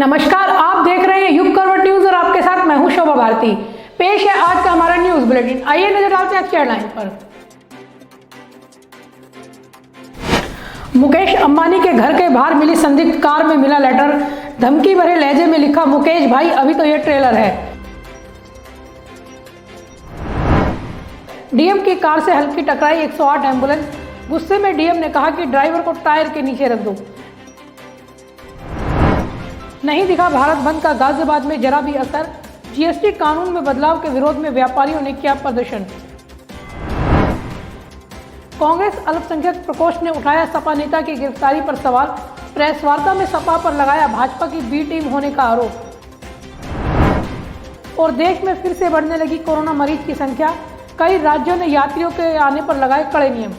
नमस्कार, आप देख रहे हैं युग करवट न्यूज और आपके साथ मैं हूं शोभा भारती। पेश है आज का हमारा न्यूज बुलेटिन। आइए नजर डालते हैं हेडलाइन पर। मुकेश अंबानी के घर के बाहर मिली संदिग्ध कार में मिला लेटर, धमकी भरे लहजे में लिखा, मुकेश भाई अभी तो ये ट्रेलर है। डीएम की कार से हल्की टकराई 108 एम्बुलेंस, गुस्से में डीएम ने कहा कि ड्राइवर को टायर के नीचे रख दो। नहीं दिखा भारत बंद का गाजियाबाद में जरा भी असर, जीएसटी कानून में बदलाव के विरोध में व्यापारियों ने किया प्रदर्शन। कांग्रेस अल्पसंख्यक प्रकोष्ठ ने उठाया सपा नेता की गिरफ्तारी पर सवाल, प्रेस वार्ता में सपा पर लगाया भाजपा की बी टीम होने का आरोप। और देश में फिर से बढ़ने लगी कोरोना मरीज की संख्या, कई राज्यों ने यात्रियों के आने पर लगाए कड़े नियम।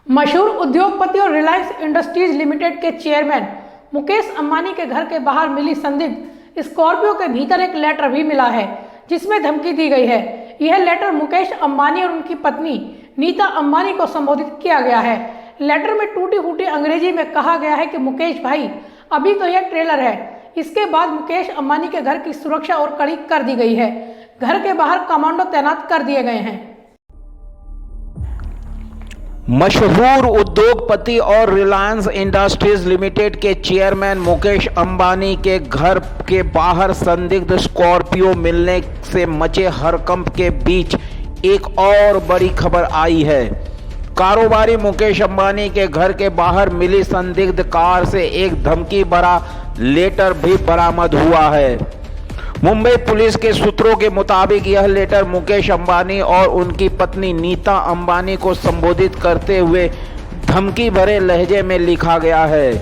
मशहूर उद्योगपति और रिलायंस इंडस्ट्रीज लिमिटेड के चेयरमैन मुकेश अंबानी के घर के बाहर मिली संदिग्ध स्कॉर्पियो के भीतर एक लेटर भी मिला है जिसमें धमकी दी गई है। यह लेटर मुकेश अंबानी और उनकी पत्नी नीता अंबानी को संबोधित किया गया है। लेटर में टूटी फूटी अंग्रेजी में कहा गया है कि मुकेश भाई अभी तो यह ट्रेलर है। इसके बाद मुकेश अंबानी के घर की सुरक्षा और कड़ी कर दी गई है। घर के बाहर कमांडो तैनात कर दिए गए हैं। मशहूर उद्योगपति और रिलायंस इंडस्ट्रीज लिमिटेड के चेयरमैन मुकेश अंबानी के घर के बाहर संदिग्ध स्कॉर्पियो मिलने से मचे हड़कंप के बीच एक और बड़ी खबर आई है। कारोबारी मुकेश अंबानी के घर के बाहर मिली संदिग्ध कार से एक धमकी भरा लेटर भी बरामद हुआ है। मुंबई पुलिस के सूत्रों के मुताबिक यह लेटर मुकेश अंबानी और उनकी पत्नी नीता अंबानी को संबोधित करते हुए धमकी भरे लहजे में लिखा गया है।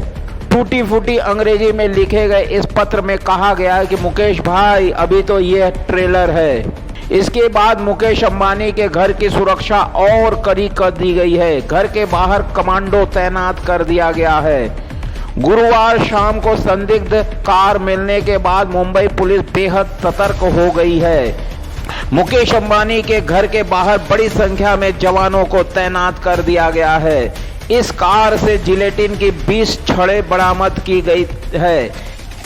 टूटी फूटी अंग्रेजी में लिखे गए इस पत्र में कहा गया है कि मुकेश भाई अभी तो यह ट्रेलर है। इसके बाद मुकेश अंबानी के घर की सुरक्षा और कड़ी कर दी गई है। घर के बाहर कमांडो तैनात कर दिया गया है। गुरुवार शाम को संदिग्ध कार मिलने के बाद मुंबई पुलिस बेहद सतर्क हो गई है। मुकेश अंबानी के घर के बाहर बड़ी संख्या में जवानों को तैनात कर दिया गया है। इस कार से जिलेटिन की 20 छड़ें बरामद की गई है।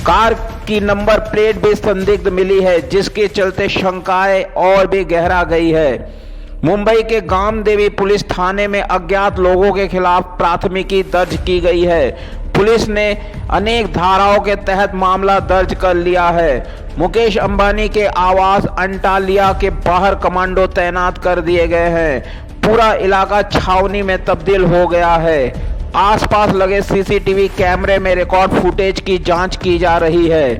कार की नंबर प्लेट भी संदिग्ध मिली है, जिसके चलते शंकाएं और भी गहरा गई है। मुंबई के गामदेवी पुलिस थाने में अज्ञात लोगों के खिलाफ प्राथमिकी दर्ज की गई है। पुलिस ने अनेक धाराओं के तहत मामला दर्ज कर लिया है। मुकेश अंबानी के आवास अंटालिया के बाहर कमांडो तैनात कर दिए गए हैं। पूरा इलाका छावनी में तब्दील हो गया है। आसपास लगे सीसीटीवी कैमरे में रिकॉर्ड फुटेज की जांच की जा रही है।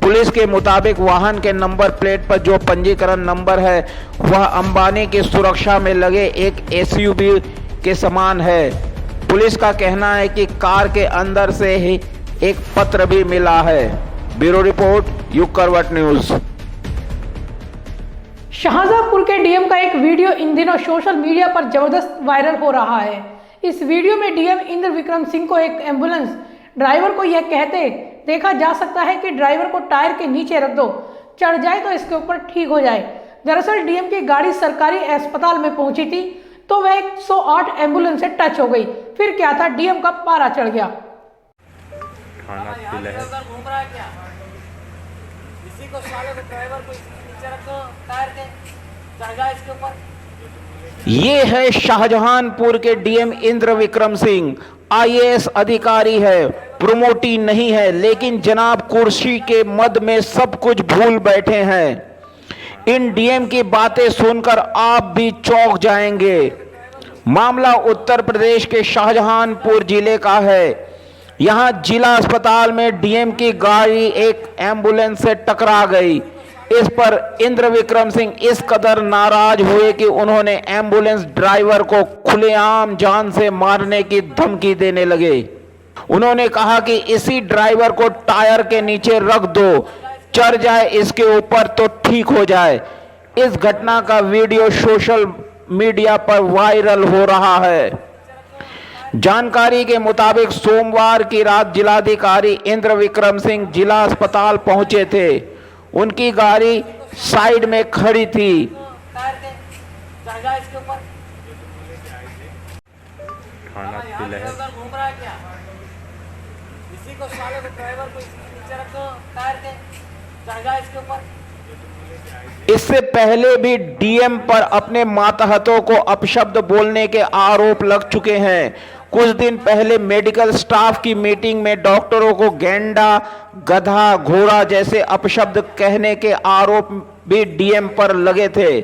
पुलिस के मुताबिक वाहन के नंबर प्लेट पर जो पंजीकरण नंबर है वह अंबानी की सुरक्षा में लगे एक एसयूवी के समान है। पुलिस का कहना है कि कार के अंदर से ही एक पत्र भी मिला है। ब्यूरो रिपोर्ट, युग करवट न्यूज। शाहजहांपुर के डीएम का एक वीडियो इन दिनों सोशल मीडिया पर जबरदस्त वायरल हो रहा है। इस वीडियो में डीएम इंद्र विक्रम सिंह को एक एम्बुलेंस ड्राइवर को यह कहते देखा जा सकता है कि ड्राइवर को टायर के नीचे रख दो, चढ़ जाए तो इसके ऊपर ठीक हो जाए। दरअसल डीएम की गाड़ी सरकारी अस्पताल में पहुंची थी तो वह 108 एम्बुलेंस से टच हो गई। फिर क्या था, डीएम का पारा चढ़ गया। इसी को साले को ड्राइवर को नीचे रख दो, टायर के चढ़ जाए इसके ऊपर। ये है शाहजहांपुर के डीएम इंद्र विक्रम सिंह। आईएएस अधिकारी है, प्रोमोटी नहीं है, लेकिन जनाब कुर्सी के मद में सब कुछ भूल बैठे हैं। इन डीएम की बातें सुनकर आप भी चौंक जाएंगे। मामला उत्तर प्रदेश के शाहजहांपुर जिले का है। यहां जिला अस्पताल में डीएम की गाड़ी एक एम्बुलेंस से टकरा गई। इस पर इंद्र विक्रम सिंह इस कदर नाराज हुए कि उन्होंने एम्बुलेंस ड्राइवर को खुलेआम जान से मारने की धमकी देने लगे। उन्होंने कहा कि इसी ड्राइवर को टायर के नीचे रख दो, चढ़ जाए इसके ऊपर तो ठीक हो जाए। इस घटना का वीडियो सोशल मीडिया पर वायरल हो रहा है। जानकारी के मुताबिक सोमवार की रात जिलाधिकारी इंद्र विक्रम सिंह जिला अस्पताल पहुंचे थे। उनकी गाड़ी साइड में खड़ी थी। को साले को ड्राइवर को नीचे रखो टायर के जाएगा इसके ऊपर। इससे पहले भी डीएम पर अपने मातहतों को अपशब्द बोलने के आरोप लग चुके हैं। कुछ दिन पहले मेडिकल स्टाफ की मीटिंग में डॉक्टरों को गेंडा, गधा, घोड़ा जैसे अपशब्द कहने के आरोप भी डीएम पर लगे थे।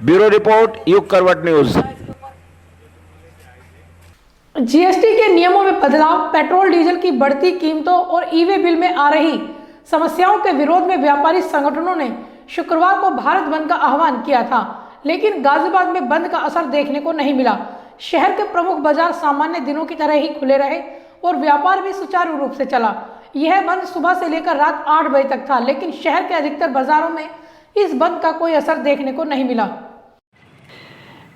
ब्यूरो रिपोर्ट, युग करवट न्यूज। जीएसटी के नियमों में बदलाव, पेट्रोल डीजल की बढ़ती कीमतों और ई-वे बिल में आ रही समस्याओं के विरोध में व्यापारी संगठनों ने शुक्रवार को भारत बंद का आह्वान किया था, लेकिन गाजियाबाद में बंद का असर देखने को नहीं मिला। शहर के प्रमुख बाजार सामान्य दिनों की तरह ही खुले रहे और व्यापार भी सुचारू रूप से चला। यह बंद सुबह से लेकर रात 8 बजे तक था, लेकिन शहर के अधिकतर बाजारों में इस बंद का कोई असर देखने को नहीं मिला।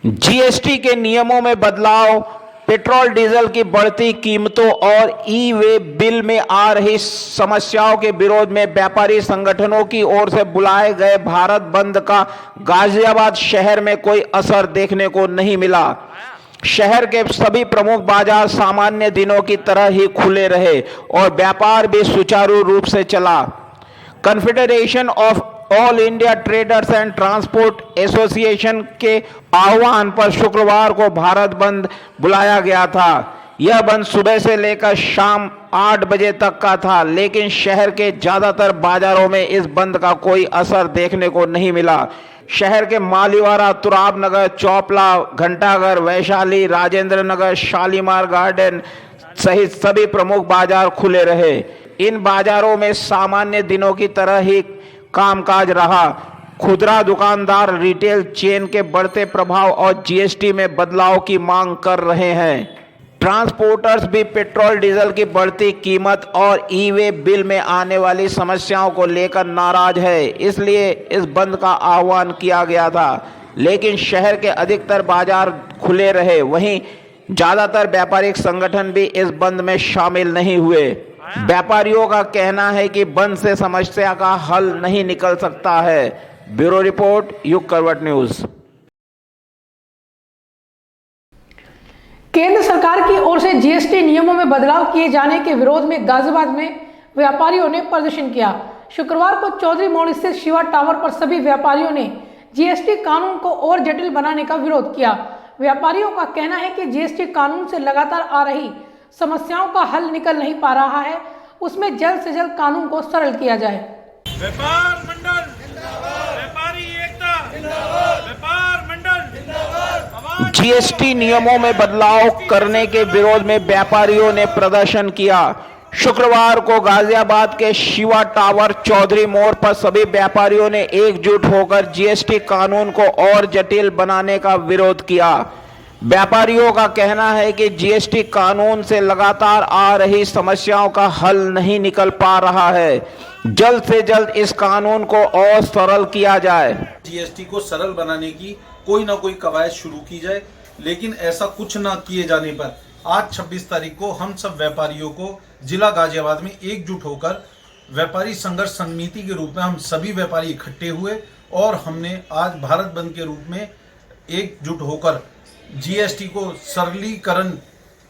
जीएसटी के नियमों में बदलाव, पेट्रोल डीजल की बढ़ती कीमतों और ई-वे बिल में आ रही समस्याओं के विरोध में व्यापारी संगठनों की ओर से बुलाए गए भारत बंद का गाजियाबाद शहर में कोई असर देखने को नहीं मिला। शहर के सभी प्रमुख बाजार सामान्य दिनों की तरह ही खुले रहे और व्यापार भी सुचारू रूप से चला। Confederation of all India traders and transport association के आह्वान पर शुक्रवार को भारत बंद बुलाया गया था। यह बंद सुबह से लेकर शाम 8 बजे तक का था, लेकिन शहर के ज्यादातर बाजारों में इस बंद का कोई असर देखने को नहीं मिला। शहर के मालीवाड़ा, तुराब नगर, चौपला, घंटाघर, वैशाली, राजेंद्र नगर, शालीमार गार्डन सहित सभी प्रमुख बाजार खुले रहे। इन बाजारों में सामान्य दिनों की तरह ही कामकाज रहा। खुदरा दुकानदार रिटेल चेन के बढ़ते प्रभाव और जीएसटी में बदलाव की मांग कर रहे हैं। ट्रांसपोर्टर्स भी पेट्रोल डीजल की बढ़ती कीमत और ई-वे बिल में आने वाली समस्याओं को लेकर नाराज है, इसलिए इस बंद का आह्वान किया गया था, लेकिन शहर के अधिकतर बाजार खुले रहे। वहीं ज्यादातर व्यापारिक संगठन भी इस बंद में शामिल नहीं हुए। व्यापारियों का कहना है कि बंद से समस्या का हल नहीं निकल सकता है। ब्यूरो रिपोर्ट, युग करवट न्यूज। केंद्र सरकार की ओर से जीएसटी नियमों में बदलाव किए जाने के विरोध में गाजियाबाद में व्यापारियों ने प्रदर्शन किया। शुक्रवार को चौधरी मोड़ स्थित शिवा टावर पर सभी व्यापारियों ने जीएसटी कानून को और जटिल बनाने का विरोध किया। व्यापारियों का कहना है कि जीएसटी कानून से लगातार आ रही समस्याओं का हल निकल नहीं पा रहा है, उसमें जल्द से जल्द कानून को सरल किया जाए। व्यापार मंडल जिंदाबाद, व्यापारी एकता जिंदाबाद, व्यापार मंडल जिंदाबाद। जीएसटी नियमों में बदलाव करने के विरोध में व्यापारियों ने प्रदर्शन किया। शुक्रवार को गाजियाबाद के शिवा टावर चौधरी मोड़ पर सभी व्यापारियों ने एकजुट होकर जीएसटी कानून को और जटिल बनाने का विरोध किया। व्यापारियों का कहना है कि जीएसटी कानून से लगातार आ रही समस्याओं का हल नहीं निकल पा रहा है। जल्द से जल्द इस कानून को और सरल किया जाए। जीएसटी को सरल बनाने की कोई ना कोई कवायद शुरू की जाए, लेकिन ऐसा कुछ ना किए जाने पर आज 26 तारीख को हम सब व्यापारियों को जिला गाजियाबाद में एकजुट होकर व्यापारी संघर्ष समिति के रूप में हम सभी व्यापारी इकट्ठे हुए और हमने आज भारत बंद के रूप में एकजुट होकर जीएसटी को सरलीकरण,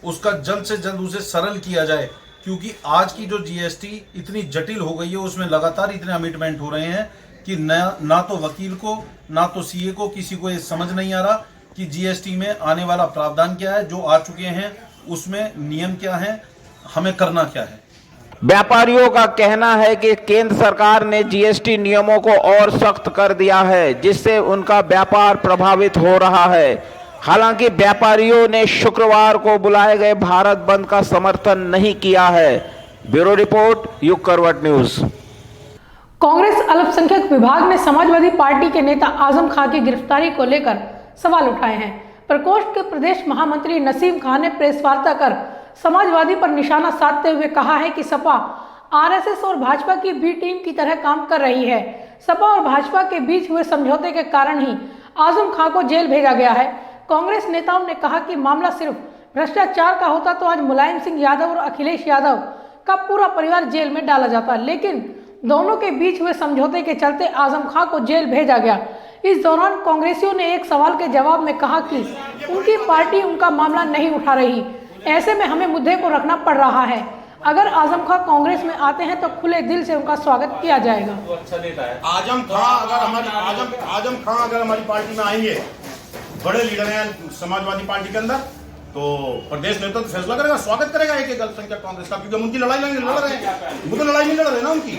उसका जल्द से जल्द उसे सरल किया जाए, क्योंकि आज की जो जीएसटी इतनी जटिल हो गई है, उसमें लगातार इतने अमिटमेंट हो रहे हैं कि ना तो वकील को ना तो सीए को किसी को ये समझ नहीं आ रहा कि जीएसटी में आने वाला प्रावधान क्या है, जो आ चुके हैं उसमें नियम क्या है, हमें करना क्या है। व्यापारियों का कहना है कि केंद्र सरकार ने जीएसटी नियमों को और सख्त कर दिया है, जिससे उनका व्यापार प्रभावित हो रहा है। हालांकि व्यापारियों ने शुक्रवार को बुलाए गए भारत बंद का समर्थन नहीं किया है। ब्यूरो रिपोर्ट, युग करवट न्यूज। कांग्रेस अल्पसंख्यक विभाग ने समाजवादी पार्टी के नेता आजम खां की गिरफ्तारी को लेकर सवाल उठाए हैं। प्रकोष्ठ के प्रदेश महामंत्री नसीम खान ने प्रेस वार्ता कर समाजवादी पर निशाना साधते हुए कहा है कि सपा आरएसएस और भाजपा की बी टीम की तरह काम कर रही है। सपा और भाजपा के बीच हुए समझौते के कारण ही आजम खां को जेल भेजा गया है। कांग्रेस नेताओं ने कहा कि मामला सिर्फ भ्रष्टाचार का होता तो आज मुलायम सिंह यादव और अखिलेश यादव का पूरा परिवार जेल में डाला जाता, लेकिन दोनों के बीच हुए समझौते के चलते आजम खां को जेल भेजा गया। इस दौरान कांग्रेसियों ने एक सवाल के जवाब में कहा कि उनकी पार्टी उनका मामला नहीं उठा रही, ऐसे में हमें मुद्दे को रखना पड़ रहा है। अगर आजम खां कांग्रेस में आते हैं तो खुले दिल से उनका स्वागत किया जाएगा। आजम खां अगर हमारी पार्टी में आएंगे, बड़े लीडर हैं समाजवादी पार्टी के अंदर, तो प्रदेश नेतृत्व फैसला करेगा, स्वागत करेगा एक एक अल्पसंख्यक कांग्रेस का, क्योंकि हम उनकी लड़ाई लड़ रहे हैं। वो तो लड़ाई नहीं लड़ रहे ना उनकी,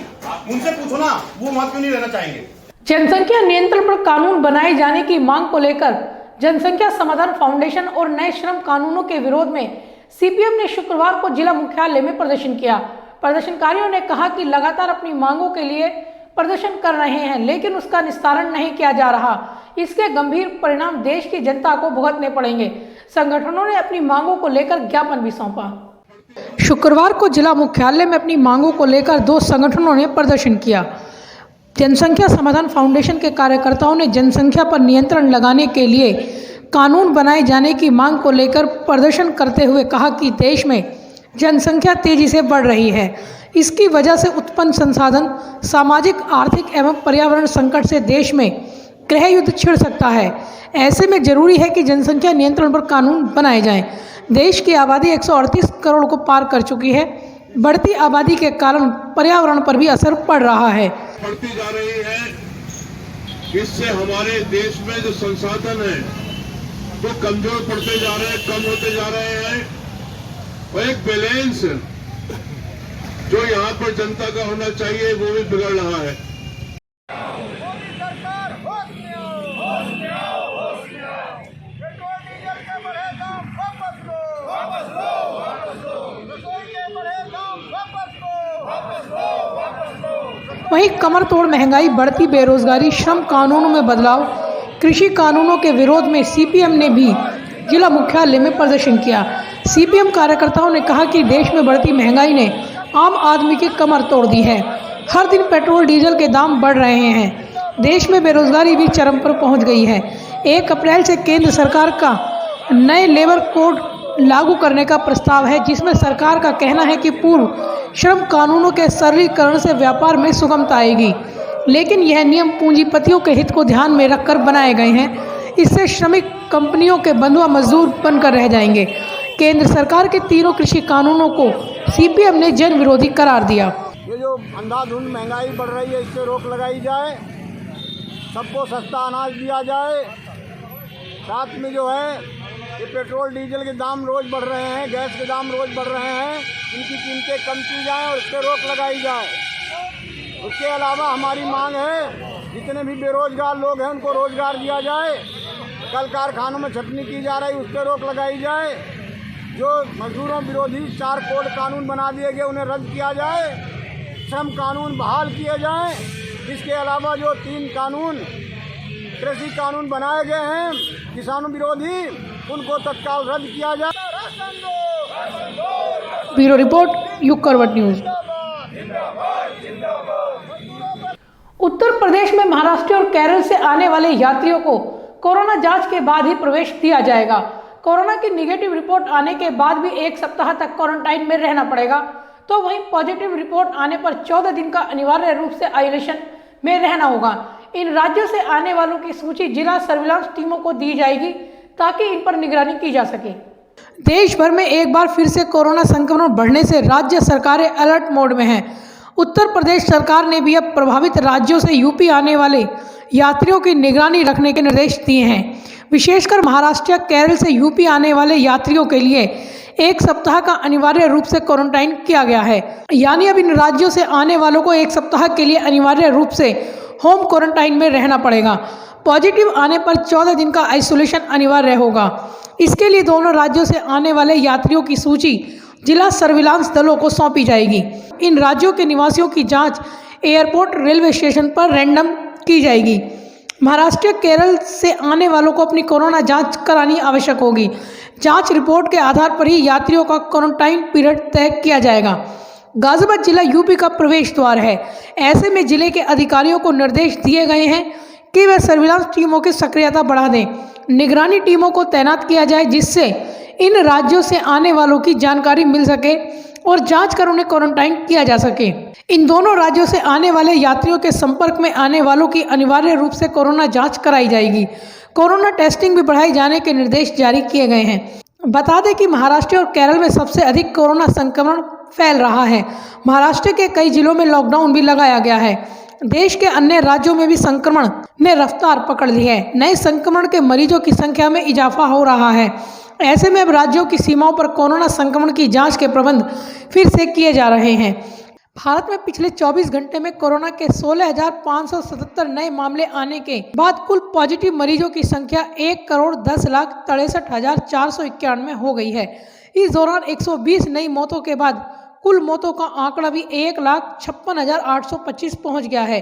उनसे पूछो ना वो वहां क्यों नहीं रहना चाहेंगे। जनसंख्या नियंत्रण पर कानून बनाए जाने की मांग को लेकर जनसंख्या समाधान फाउंडेशन और नए श्रम कानूनों के विरोध में सीपीएम ने शुक्रवार को जिला मुख्यालय में प्रदर्शन किया। प्रदर्शनकारियों ने कहा कि लगातार अपनी मांगों के लिए प्रदर्शन कर रहे हैं, लेकिन उसका निस्तारण नहीं किया जा रहा। इसके गंभीर परिणाम देश की जनता को भुगतने पड़ेंगे। संगठनों ने अपनी मांगों को लेकर ज्ञापन भी सौंपा। शुक्रवार को जिला मुख्यालय में अपनी मांगों को लेकर 2 संगठनों ने प्रदर्शन किया। जनसंख्या समाधान फाउंडेशन के कार्यकर्ताओं ने जनसंख्या पर नियंत्रण लगाने के लिए कानून बनाए जाने की मांग को लेकर प्रदर्शन करते हुए कहा कि देश में जनसंख्या तेजी से बढ़ रही है। इसकी वजह से उत्पन्न संसाधन, सामाजिक, आर्थिक एवं पर्यावरण संकट से देश में गृह युद्ध छिड़ सकता है। ऐसे में जरूरी है कि जनसंख्या नियंत्रण पर कानून बनाए जाएं। देश की आबादी 138 करोड़ को पार कर चुकी है। बढ़ती आबादी के कारण पर्यावरण पर भी असर पड़ रहा है। बढ़ती जा रही है, इससे हमारे देश में जो संसाधन है वो कमजोर पड़ते जा रहे हैं, कम होते जा रहे हैं, और एक बैलेंस जो यहाँ पर जनता का होना चाहिए वो भी बिगड़ रहा है। वहीं कमर तोड़ महंगाई, बढ़ती बेरोजगारी, श्रम कानूनों में बदलाव, कृषि कानूनों के विरोध में सीपीएम ने भी जिला मुख्यालय में प्रदर्शन किया। सीपीएम कार्यकर्ताओं ने कहा कि देश में बढ़ती महंगाई ने आम आदमी की कमर तोड़ दी है। हर दिन पेट्रोल डीजल के दाम बढ़ रहे हैं। देश में बेरोजगारी भी चरम पर पहुंच गई है। 1 अप्रैल से केंद्र सरकार का नए लेबर कोड लागू करने का प्रस्ताव है, जिसमें सरकार का कहना है कि पूर्व श्रम कानूनों के सरलीकरण से व्यापार में सुगमता आएगी, लेकिन यह नियम पूंजीपतियों के हित को ध्यान में रखकर बनाए गए हैं। इससे श्रमिक कंपनियों के बंधुआ मजदूर बनकर रह जाएंगे। केंद्र सरकार के तीनों कृषि कानूनों को सीपीएम ने जन विरोधी करार दिया। ये जो अंधाधुंध महंगाई बढ़ रही है, इससे रोक लगाई जाए, सबको सस्ता अनाज दिया जाए। साथ में जो है ये पेट्रोल डीजल के दाम रोज़ बढ़ रहे हैं, गैस के दाम रोज़ बढ़ रहे हैं, इनकी कीमतें कम की जाएं और इस पर रोक लगाई जाए। उसके अलावा हमारी मांग है जितने भी बेरोजगार लोग हैं उनको रोजगार दिया जाए। कल कारखानों में छटनी की जा रही, उस पर रोक लगाई जाए। जो मजदूरों विरोधी 4 कोड कानून बना दिए गए उन्हें रद्द किया जाए। श्रम कानून बहाल किए जाएं। इसके अलावा जो 3 कानून कृषि कानून बनाए गए हैं किसानों विरोधी, उनको तत्काल रद्द किया जाए। ब्यूरो रिपोर्ट, युग करवट न्यूज। उत्तर प्रदेश में महाराष्ट्र और केरल से आने वाले यात्रियों को कोरोना जांच के बाद ही प्रवेश दिया जाएगा। कोरोना की निगेटिव रिपोर्ट आने के बाद भी 1 सप्ताह तक क्वारंटाइन में रहना पड़ेगा, तो वहीं पॉजिटिव रिपोर्ट आने पर 14 दिन का अनिवार्य रूप से आइसोलेशन में रहना होगा। इन राज्यों से आने वालों की सूची जिला सर्विलांस टीमों को दी जाएगी ताकि इन पर निगरानी की जा सके। देश भर में एक बार फिर से कोरोना संक्रमण बढ़ने से राज्य सरकारें अलर्ट मोड में हैं। उत्तर प्रदेश सरकार ने भी अब प्रभावित राज्यों से यूपी आने वाले यात्रियों की निगरानी रखने के निर्देश दिए हैं। विशेषकर महाराष्ट्र, केरल से यूपी आने वाले यात्रियों के लिए 1 सप्ताह का अनिवार्य रूप से क्वारंटाइन किया गया है। यानी अब इन राज्यों से आने वालों को 1 सप्ताह के लिए अनिवार्य रूप से होम क्वारंटाइन में रहना पड़ेगा। पॉजिटिव आने पर 14 दिन का आइसोलेशन अनिवार्य होगा। इसके लिए दोनों राज्यों से आने वाले यात्रियों की सूची जिला सर्विलांस दलों को सौंपी जाएगी। इन राज्यों के निवासियों की जांच एयरपोर्ट, रेलवे स्टेशन पर रैंडम की जाएगी। महाराष्ट्र, केरल से आने वालों को अपनी कोरोना जांच करानी आवश्यक होगी। जांच रिपोर्ट के आधार पर ही यात्रियों का क्वारंटाइन पीरियड तय किया जाएगा। गाजियाबाद जिला यूपी का प्रवेश द्वार है। ऐसे में जिले के अधिकारियों को निर्देश दिए गए हैं कि वे सर्विलांस टीमों की सक्रियता बढ़ा दें। निगरानी टीमों को तैनात किया जाए, जिससे इन राज्यों से आने वालों की जानकारी मिल सके और जांच कर उन्हें क्वारंटाइन किया जा सके। इन दोनों राज्यों से आने वाले यात्रियों के संपर्क में आने वालों की अनिवार्य रूप से कोरोना जांच कराई जाएगी। कोरोना टेस्टिंग भी बढ़ाए जाने के निर्देश जारी किए गए हैं। बता दें कि महाराष्ट्र और केरल में सबसे अधिक कोरोना संक्रमण फैल रहा है। महाराष्ट्र के कई जिलों में लॉकडाउन भी लगाया गया है। देश के अन्य राज्यों में भी संक्रमण ने रफ्तार पकड़ ली है। नए संक्रमण के मरीजों की संख्या में इजाफा हो रहा है। ऐसे में अब राज्यों की सीमाओं पर कोरोना संक्रमण की जांच के प्रबंध फिर से किए जा रहे हैं। भारत में पिछले 24 घंटे में कोरोना के 16,577 नए मामले आने के बाद कुल पॉजिटिव मरीजों की संख्या 1,10,63,491 हो गई है। इस दौरान 120 नई मौतों के बाद कुल मौतों का आंकड़ा भी 1,56,825 पहुंच गया है।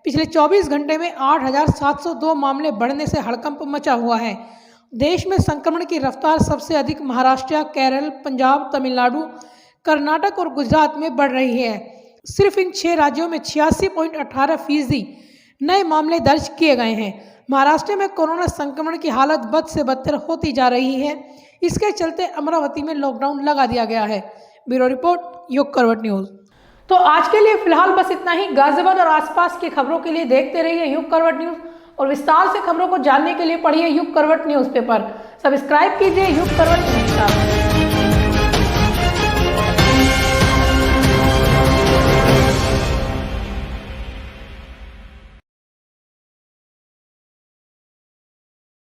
पिछले 24 घंटे में 8,702 मामले बढ़ने से हड़कंप मचा हुआ है। देश में संक्रमण की रफ्तार सबसे अधिक महाराष्ट्र, केरल, पंजाब, तमिलनाडु, कर्नाटक और गुजरात में बढ़ रही है। सिर्फ इन 6 राज्यों में 86.18% नए मामले दर्ज किए गए हैं। महाराष्ट्र में कोरोना संक्रमण की हालत बद से बदतर होती जा रही है। इसके चलते अमरावती में लॉकडाउन लगा दिया गया है। ब्यूरो रिपोर्ट, युग करवट न्यूज। तो आज के लिए फिलहाल बस इतना ही। गाजियाबाद और आसपास की खबरों के लिए देखते रहिए युग करवट न्यूज और विस्तार से खबरों को जानने के लिए पढ़िए युग करवट न्यूज़पेपर। सब्सक्राइब कीजिए युग करवट। नमस्कार।